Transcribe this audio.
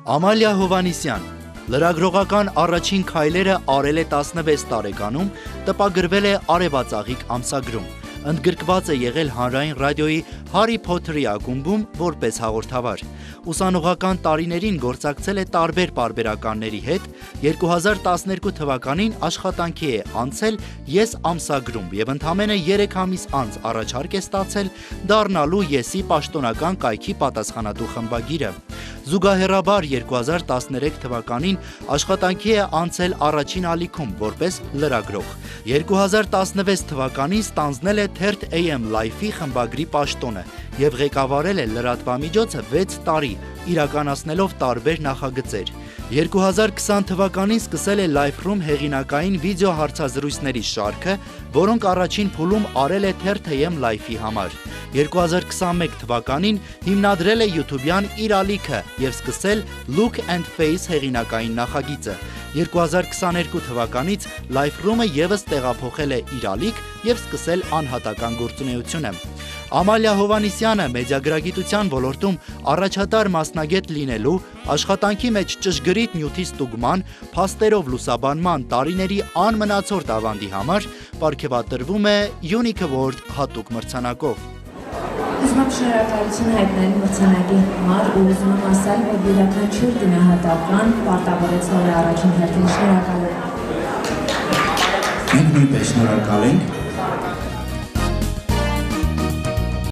Ամալիա Հովհաննիսյան լրագրողական առաջին քայլերը արել է 16 տարեկանում, տպագրվել է Արևածաղիկ ամսագրում, ընդգրկված է եղել հանրային ռադիոյի Հարի Փոթերի ակումբում որպես հաղորդավար։ Ուսանողական տարիներին գործակցել է տարբեր պարբերականների հետ, 2012 թվականին աշխատանքի է անցել Ես ամսագրում և ընդամենը 3 ամիս անց առաջարկ է ստացել դառնալու Եսի պաշտոնական կայքի պատասխանատու խմբագիրը։ Զուգահեռաբար 2013 թվականին աշխատանքի է անցել առաջին ալիքում որպես լրագրող։ 2016 թվականին ստանձնել է Թերթ AM Life-ի խմբագրի պաշտոնը և ղեկավարել է լրատվամիջոցը 6 տարի, իրականացնելով տարբեր նախագծեր։ 2020 թվականին սկսել է Life-ում հեղինակային վիդեոհարցազրույցների շարքը, որոնք առաջին փուլում արել է Թերթ AM Life-ի համար։ 2021 թվականին հիմնադրել է YouTube-յան իր ալիքը և սկսել Look and Face հեղինակային նախագիծը։ 2022 թվականից Life-ը ևս տեղափոխել է իր ալիք և սկսել անհատական գործունեությունը։ Ամալիա Հովհաննիսյանը մեդիագրագիտության ոլորտում առաջատար մասնագետ լինելու, աշխատանքի մեջ ճշգրիտ նյութի ստուգման, փաստերով լուսաբանման տարիների անմնացորդ ավանդի համար պարգևատրվում է Unique Award հատուկ մրցանակով։ Ուզում եմ շնորհակալություն հայտնել մրցանակի համար ու ուզում եմ ասել, որ յուրաքանչյուր գնահատական պարտավորեցնող է առաջին հերթին շնորհակալ եմ։ Մենք նույնպես շնորհակալ ենք